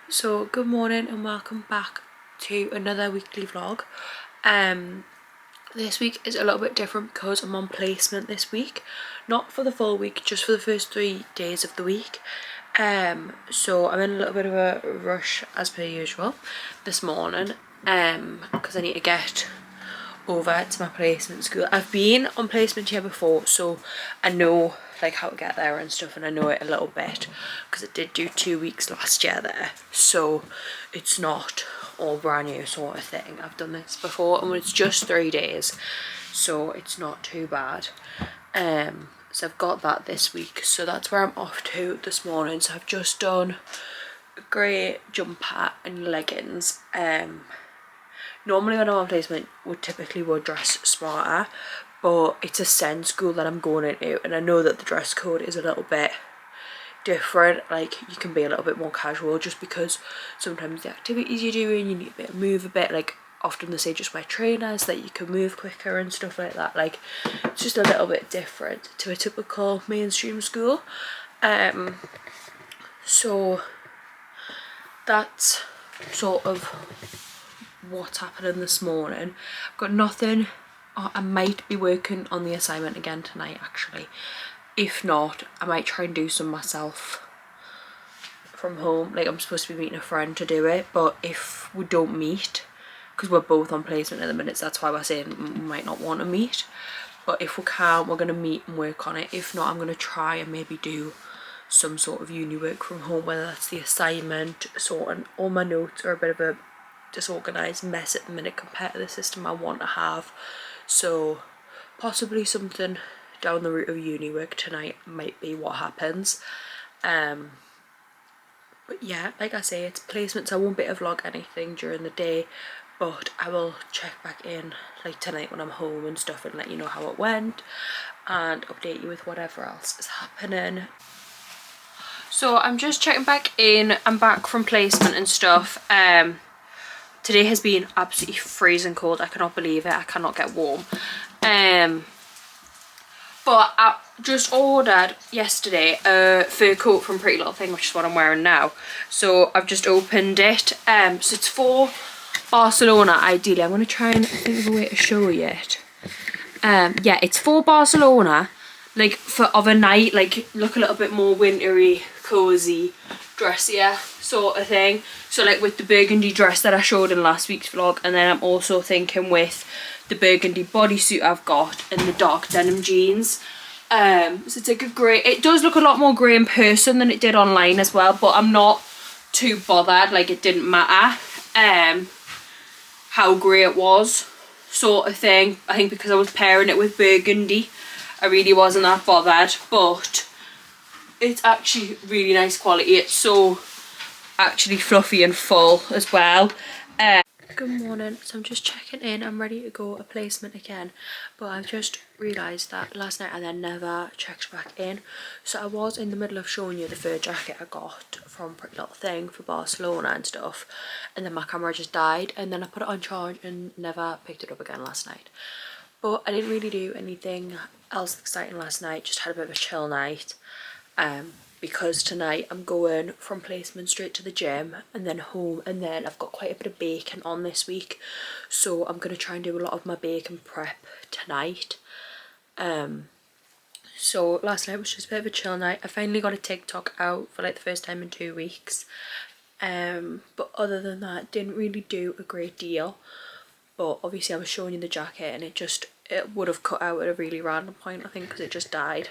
So good morning and welcome back to another weekly vlog. This week is a little bit different because I'm on placement this week, not for the full week, just for the first 3 days of the week. So I'm in a little bit of a rush as per usual this morning, because I need to get over to my placement school. I've been on placement here before, so I know like how to get there and stuff, and I know it a little bit because I did do 2 weeks last year there, so it's not all brand new sort of thing. I've done this before and it's just 3 days, so it's not too bad. So I've got that this week, so that's where I'm off to this morning. So I've just done a grey jumper and leggings. Normally when I'm on placement would dress smarter, but it's a SEND school that I'm going into, and I know that the dress code is a little bit different. Like, you can be a little bit more casual just because sometimes the activities you're doing, you need a bit of move a bit. Like, often they say just wear trainers that you can move quicker and stuff like that. Like, it's just a little bit different to a typical mainstream school. So that's sort of what's happening this morning. I've got nothing. I might be working on the assignment again tonight actually. If not, I might try and do some myself from home. Like, I'm supposed to be meeting a friend to do it, but if we don't meet, because we're both on placement at the minute, so that's why we're saying we might not want to meet, but if we can, we're going to meet and work on it. If not, I'm going to try and maybe do some sort of uni work from home, whether that's the assignment, sorting all my notes are a bit of a disorganised mess at the minute compared to the system I want to have. So possibly something down the route of uni work tonight might be what happens. But yeah, like I say, it's placements. I won't be able to vlog anything during the day, but I will check back in like tonight when I'm home and stuff and let you know how it went and update you with whatever else is happening. So I'm just checking back in. I'm back from placement and stuff. Today has been absolutely freezing cold. I cannot believe it. I cannot get warm. But I just ordered yesterday a fur coat from Pretty Little Thing, which is what I'm wearing now. So I've just opened it. So it's for Barcelona, ideally. I'm going to try and think of a way to show you it. Yeah, it's for Barcelona, like for of a night, like look a little bit more wintry, cozy, dressier sort of thing. So like with the burgundy dress that I showed in last week's vlog, and then I'm also thinking with the burgundy bodysuit I've got and the dark denim jeans. So it's like a grey. It does look a lot more grey in person than it did online as well, but I'm not too bothered. Like, it didn't matter how grey it was sort of thing. I think because I was pairing it with burgundy, I really wasn't that bothered, but it's actually really nice quality. It's so actually fluffy and full as well. Good morning. So I'm just checking in. I'm ready to go a placement again, but I've just realised that last night I then never checked back in. So I was in the middle of showing you the fur jacket I got from Pretty Little Thing for Barcelona and stuff, and then my camera just died, and then I put it on charge and never picked it up again last night. But I didn't really do anything else exciting last night, just had a bit of a chill night. Because tonight I'm going from placement straight to the gym and then home, and then I've got quite a bit of baking on this week, so I'm going to try and do a lot of my baking prep tonight. So last night was just a bit of a chill night. I finally got a TikTok out for like the first time in 2 weeks, but other than that didn't really do a great deal. But obviously I was showing you the jacket and it would have cut out at a really random point, I think, because it just died.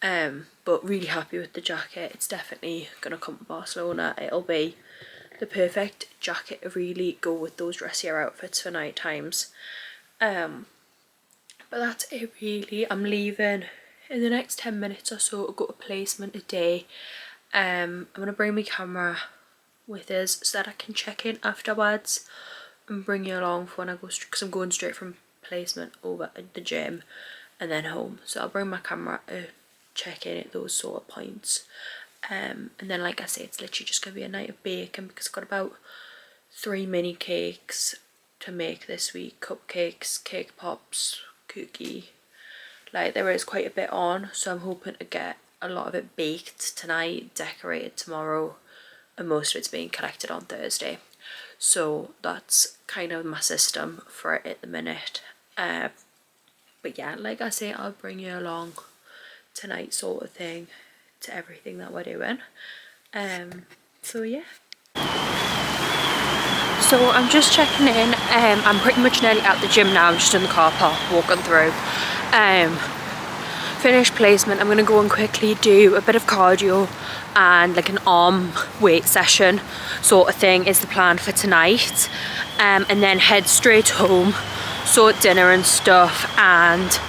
But really happy with the jacket. It's definitely gonna come to Barcelona. It'll be the perfect jacket to really go with those dressier outfits for night times. But that's it really. I'm leaving in the next 10 minutes or so to go to placement today. I'm gonna bring my camera with us so that I can check in afterwards and bring you along for when I go, because I'm going straight from placement over at the gym and then home. So I'll bring my camera to check in at those sort of points. And then, like I say, it's literally just going to be a night of baking because I've got about 3 mini cakes to make this week. Cupcakes, cake pops, cookie. Like, there is quite a bit on, so I'm hoping to get a lot of it baked tonight, decorated tomorrow, and most of it's being collected on Thursday. So that's kind of my system for it at the minute. But yeah, like I say, I'll bring you along tonight sort of thing to everything that we're doing. So yeah. So I'm just checking in. I'm pretty much nearly at the gym now. I'm just in the car park walking through. Finished placement. I'm going to go and quickly do a bit of cardio and like an arm weight session sort of thing is the plan for tonight. And then head straight home, sort dinner and stuff, and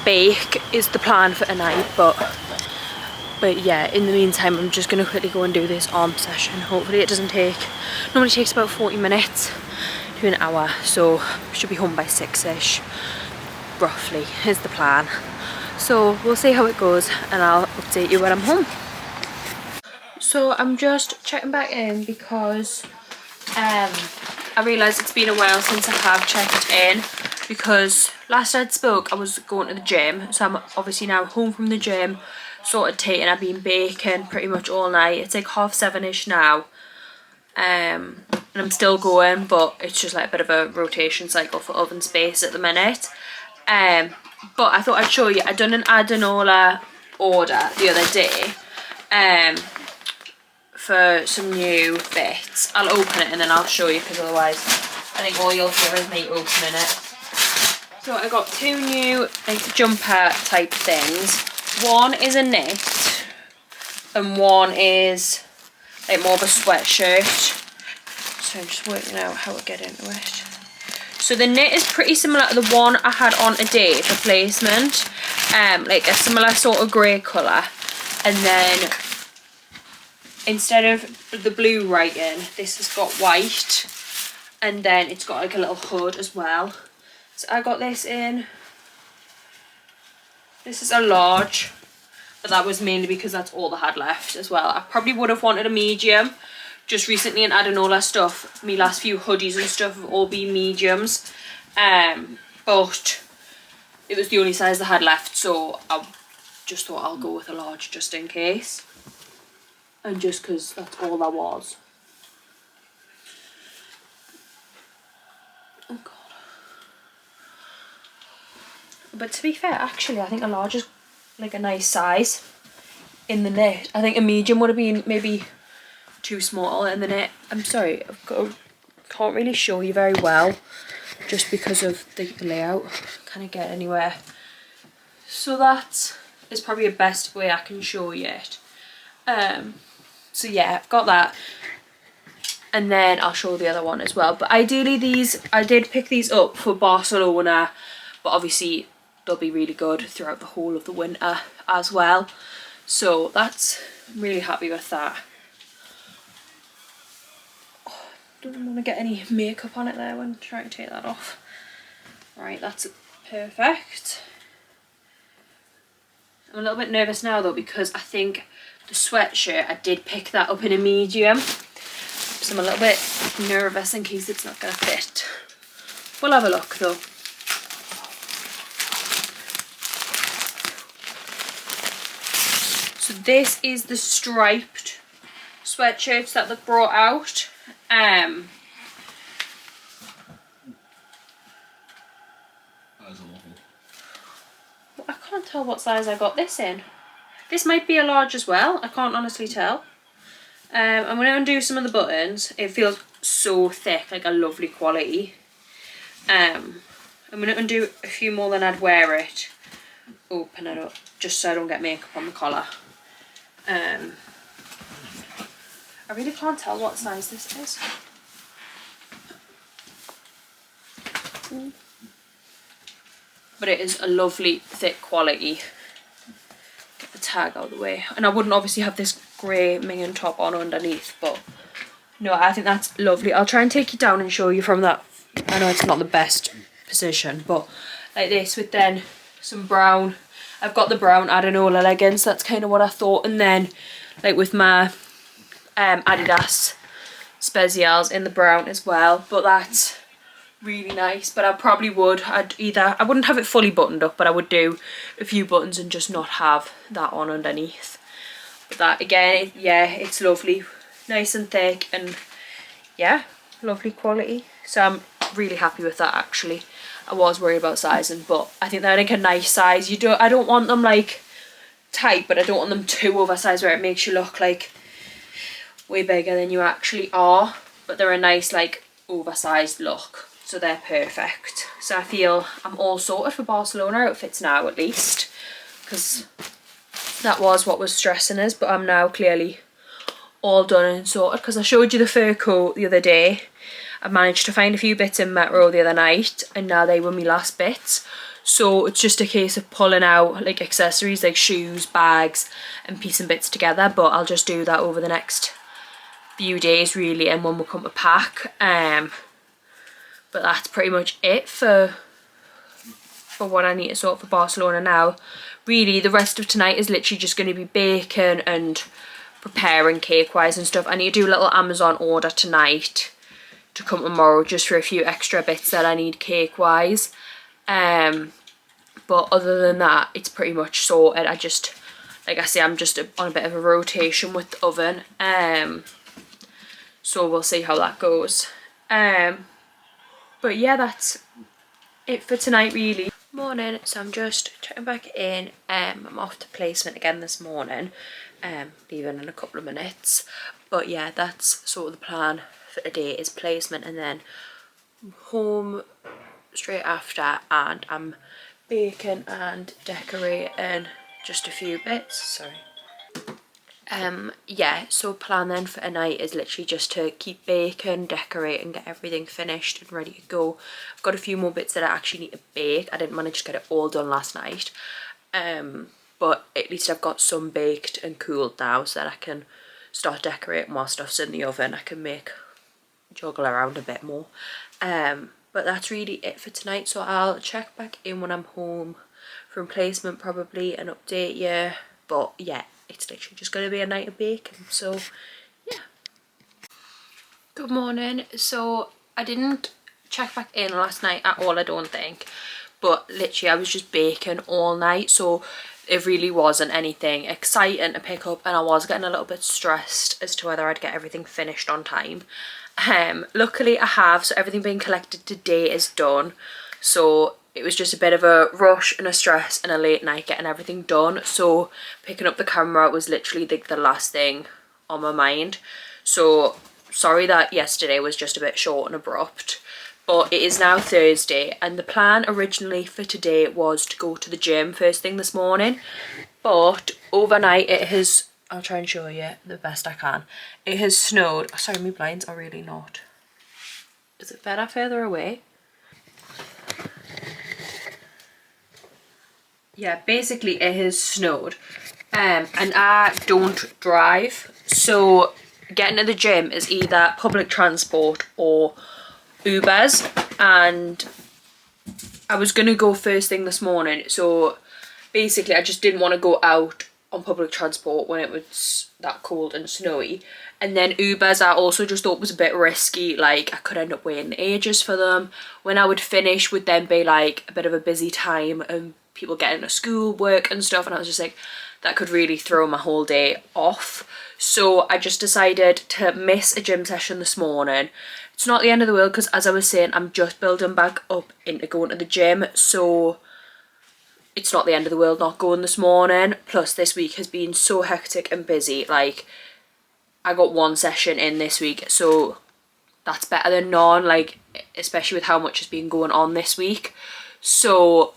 bake is the plan for tonight. But yeah, in the meantime, I'm just going to quickly go and do this arm session. Hopefully it doesn't take, normally takes about 40 minutes to an hour, so should be home by 6ish, roughly, is the plan. So we'll see how it goes and I'll update you when I'm home. So I'm just checking back in because I realised it's been a while since I have checked in, because last I'd spoke I was going to the gym, so I'm obviously now home from the gym, sorted tea, and I've been baking pretty much all night. It's like 7:30ish now, and I'm still going, but it's just like a bit of a rotation cycle for oven space at the minute. But I thought I'd show you, I'd done an adenola order the other day for some new bits. I'll open it and then I'll show you, because otherwise I think all you'll hear is me opening it. So I got 2 new like jumper type things. One is a knit and one is like more of a sweatshirt. So I'm just working out how to get into it. So the knit is pretty similar to the one I had on a day for placement. Like a similar sort of grey colour. And then instead of the blue writing, this has got white. And then it's got like a little hood as well. So I got this in. This is a large. But that was mainly because that's all I had left as well. I probably would have wanted a medium. Just recently in adenola stuff, my last few hoodies and stuff have all been mediums. But it was the only size I had left, so I just thought I'll go with a large just in case. And just because that's all there was. Oh god. But to be fair, actually, I think a large is like a nice size in the knit. I think a medium would have been maybe too small in the knit. I'm sorry, can't really show you very well just because of the layout. Can't get anywhere. So that is probably the best way I can show you it. So yeah, I've got that. And then I'll show the other one as well. But ideally these, I did pick these up for Barcelona, but obviously they'll be really good throughout the whole of the winter as well. So that's, I'm really happy with that. Don't want to get any makeup on it there when trying to take that off. Right, that's perfect. I'm a little bit nervous now though, because I think the sweatshirt, I did pick that up in a medium. So I'm a little bit nervous in case it's not going to fit. We'll have a look though. So this is the striped sweatshirts that they've brought out. That is awful. Well, I can't tell what size I got this in. This might be a large as well. I can't honestly tell. I'm going to undo some of the buttons. It feels so thick, like a lovely quality. I'm going to undo a few more than I'd wear it. Open it up, just so I don't get makeup on the collar. I really can't tell what size this is. But it is a lovely thick quality. Get the tag out of the way. And I wouldn't obviously have this grey minging top on underneath, but no, I think that's lovely. I'll try and take you down and show you from that. I know it's not the best position, but like this with then some brown. I've got the brown adenola leggings, that's kind of what I thought. And then like with my Adidas Spezials in the brown as well, but that's really nice. But I probably would, I wouldn't have it fully buttoned up, but I would do a few buttons and just not have that on underneath. But that again, yeah, it's lovely. nice and thick, and yeah, lovely quality. So I'm really happy with that actually. I was worried about sizing, but I think they're like a nice size. I don't want them like tight, but I don't want them too oversized where it makes you look like way bigger than you actually are. But they're a nice like oversized look, so they're perfect. So I feel I'm all sorted for Barcelona outfits now, at least, because that was what was stressing us, but I'm now clearly all done and sorted. Because I showed you the fur coat the other day. I managed to find a few bits in Metro the other night, and now they were my last bits. So it's just a case of pulling out like accessories like shoes, bags and piecing bits together, but I'll just do that over the next few days really, and when we come to pack. But that's pretty much it for what I need to sort for Barcelona now. Really, the rest of tonight is literally just going to be baking and preparing cake wise and stuff. I need to do a little Amazon order tonight to come tomorrow just for a few extra bits that I need cake wise. But other than that, it's pretty much sorted. I just, like I say, I'm just on a bit of a rotation with the oven. So we'll see how that goes. But yeah, that's it for tonight really. Morning, so I'm just checking back in. I'm off to placement again this morning, leaving in a couple of minutes. But yeah, that's sort of the plan for today, is placement and then home straight after, and I'm baking and decorating just a few bits. Sorry. Yeah, so plan then for tonight is literally just to keep baking, decorate and get everything finished and ready to go. I've got a few more bits that I actually need to bake. I didn't manage to get it all done last night, but at least I've got some baked and cooled now, so that I can start decorating while stuff's in the oven. I can juggle around a bit more. But that's really it for tonight, so I'll check back in when I'm home from placement probably and update you. But yeah, it's literally just going to be a night of baking, so yeah. Good morning. So I didn't check back in last night at all, I don't think, but literally I was just baking all night, so it really wasn't anything exciting to pick up, and I was getting a little bit stressed as to whether I'd get everything finished on time. Luckily I have, so everything being collected today is done, so it was just a bit of a rush and a stress and a late night getting everything done. So picking up the camera was literally the last thing on my mind. So sorry that yesterday was just a bit short and abrupt, but it is now Thursday, and the plan originally for today was to go to the gym first thing this morning, but overnight it has, I'll try and show you the best I can, it has snowed. Oh, sorry, my blinds are really not. Is it better further away? Yeah, basically it has snowed, and I don't drive, so getting to the gym is either public transport or Ubers, and I was gonna go first thing this morning, so basically I just didn't want to go out on public transport when it was that cold and snowy. And then Ubers I also just thought was a bit risky, like I could end up waiting ages for them. When I would finish would then be like a bit of a busy time and people getting to school, work and stuff, and I was just like, that could really throw my whole day off. So I just decided to miss a gym session this morning. It's not the end of the world, because as I was saying, I'm just building back up into going to the gym, so it's not the end of the world not going this morning. Plus this week has been so hectic and busy, like I got one session in this week, so that's better than none, like especially with how much has been going on this week. So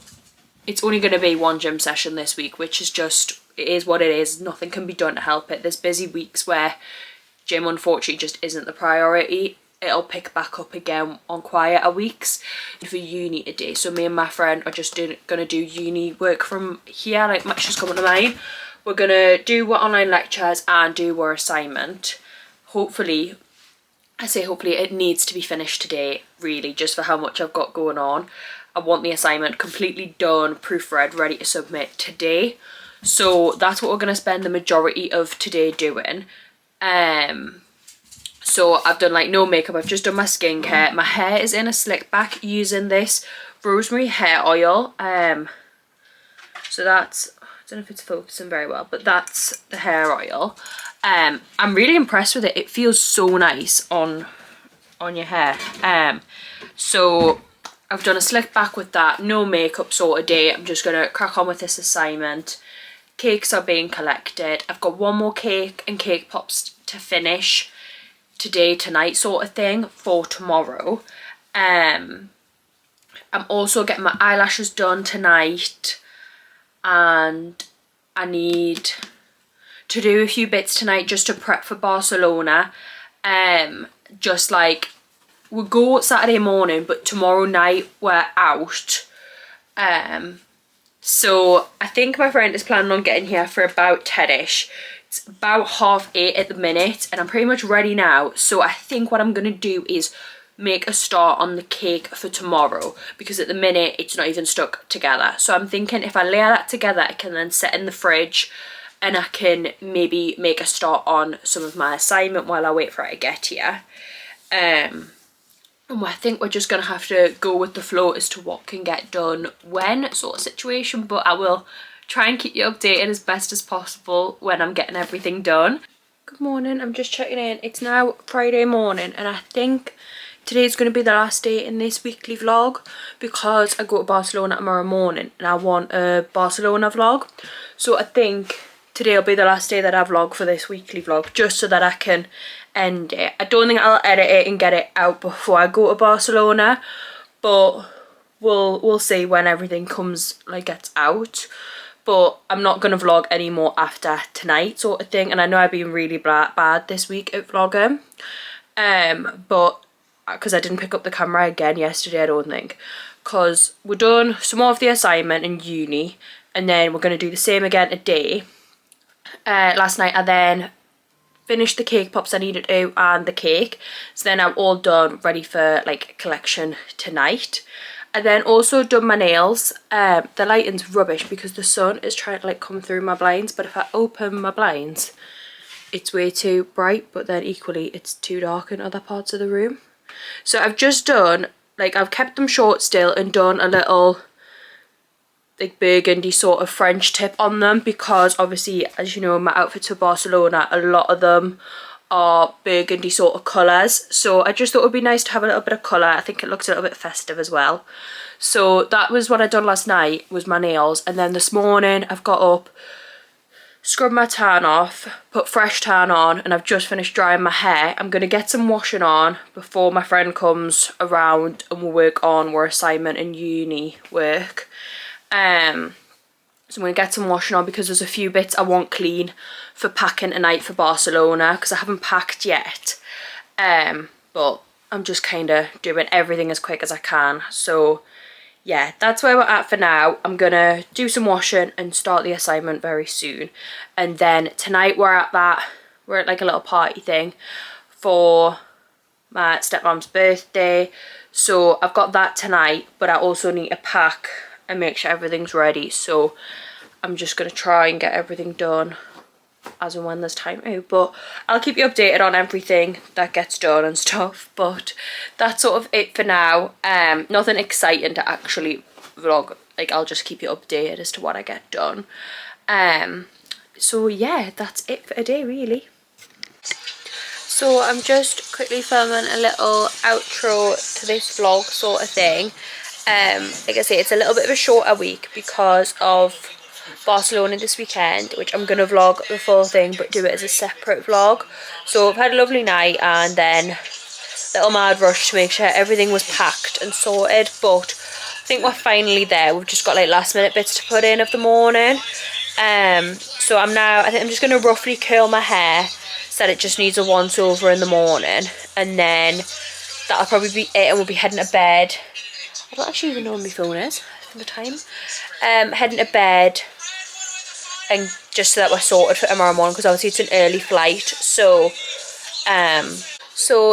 it's only going to be one gym session this week, which is just, it is what it is. Nothing can be done to help it. There's busy weeks where gym unfortunately just isn't the priority. It'll pick back up again on quieter weeks for uni today. So me and my friend are just going to do uni work from here, like Matt's just coming to mine. We're going to do our online lectures and do our assignment. Hopefully, I say hopefully, it needs to be finished today, really, just for how much I've got going on. I want the assignment completely done, proofread, ready to submit today. So that's what we're going to spend the majority of today doing. So I've done like no makeup, I've just done my skincare. My hair is in a slick back using this rosemary hair oil. So that's don't know if it's focusing very well, but that's the hair oil. I'm really impressed with it. It feels so nice on your hair. So I've done a slick back with that, no makeup sort of day. I'm just gonna crack on with this assignment. Cakes are being collected. I've got one more cake and cake pops to finish today, tonight sort of thing for tomorrow. I'm also getting my eyelashes done tonight, and I need to do a few bits tonight just to prep for Barcelona. Just like, we'll go Saturday morning, but tomorrow night we're out. So I think my friend is planning on getting here for about 10ish. It's about 8:30 at the minute, and I'm pretty much ready now. So I think what I'm gonna do is make a start on the cake for tomorrow, because at the minute it's not even stuck together. So I'm thinking if I layer that together, I can then set in the fridge, and I can maybe make a start on some of my assignment while I wait for it to get here. And I think we're just gonna have to go with the flow as to what can get done when sort of situation, but I will try and keep you updated as best as possible when I'm getting everything done. Good morning, I'm just checking in. It's now Friday morning, and I think today's going to be the last day in this weekly vlog, because I go to Barcelona tomorrow morning and I want a Barcelona vlog. So I think today will be the last day that I vlog for this weekly vlog, just so that I can end it. I don't think I'll edit it and get it out before I go to Barcelona, but we'll see when everything gets out. But I'm not going to vlog anymore after tonight sort of thing, and I know I've been really bad this week at vlogging, but because I didn't pick up the camera again yesterday, I don't think, because we're done some more of the assignment in uni, and then we're going to do the same again today. Last night I then finished the cake pops I needed to and the cake, so then I'm all done, ready for like collection tonight. I then also done my nails. The lighting's rubbish because the sun is trying to like come through my blinds, but if I open my blinds it's way too bright, but then equally it's too dark in other parts of the room. So I've just done, like, I've kept them short still and done a little like burgundy sort of French tip on them, because obviously, as you know, my outfits for Barcelona, a lot of them are burgundy sort of colours. So I just thought it would be nice to have a little bit of colour. I think it looks a little bit festive as well. So that was what I done last night, was my nails. And then this morning I've got up, scrub my tan off, put fresh tan on, and I've just finished drying my hair. I'm going to get some washing on before my friend comes around and we'll work on our assignment and uni work. So I'm going to get some washing on because there's a few bits I want clean for packing tonight for Barcelona, because I haven't packed yet. But I'm just kind of doing everything as quick as I can. So yeah, that's where we're at for now. I'm gonna do some washing and start the assignment very soon. And then tonight we're at like a little party thing for my stepmom's birthday. So I've got that tonight, but I also need to pack and make sure everything's ready. So I'm just gonna try and get everything done as and when there's time to, but I'll keep you updated on everything that gets done and stuff. But that's sort of it for now. Nothing exciting to actually vlog, like I'll just keep you updated as to what I get done. So yeah, that's it for today really. So I'm just quickly filming a little outro to this vlog sort of thing. Like I say, it's a little bit of a shorter week because of Barcelona this weekend, which I'm gonna vlog the full thing but do it as a separate vlog. So I've had a lovely night, and then little mad rush to make sure everything was packed and sorted, but I think we're finally there. We've just got like last minute bits to put in of the morning. So I think I'm just gonna roughly curl my hair so that it just needs a once over in the morning, and then that'll probably be it, and we'll be heading to bed. I don't actually even know when my phone is for the time. Heading to bed, and just so that we're sorted for tomorrow morning, because obviously it's an early flight. So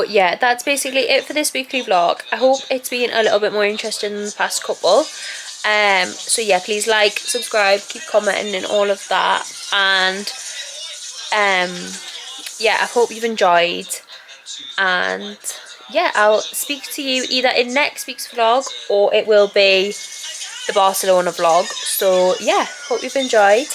yeah, that's basically it for this weekly vlog. I hope it's been a little bit more interesting than the past couple. So yeah, please like, subscribe, keep commenting and all of that, and yeah, I hope you've enjoyed, and yeah, I'll speak to you either in next week's vlog or it will be the Barcelona vlog. So yeah, hope you've enjoyed.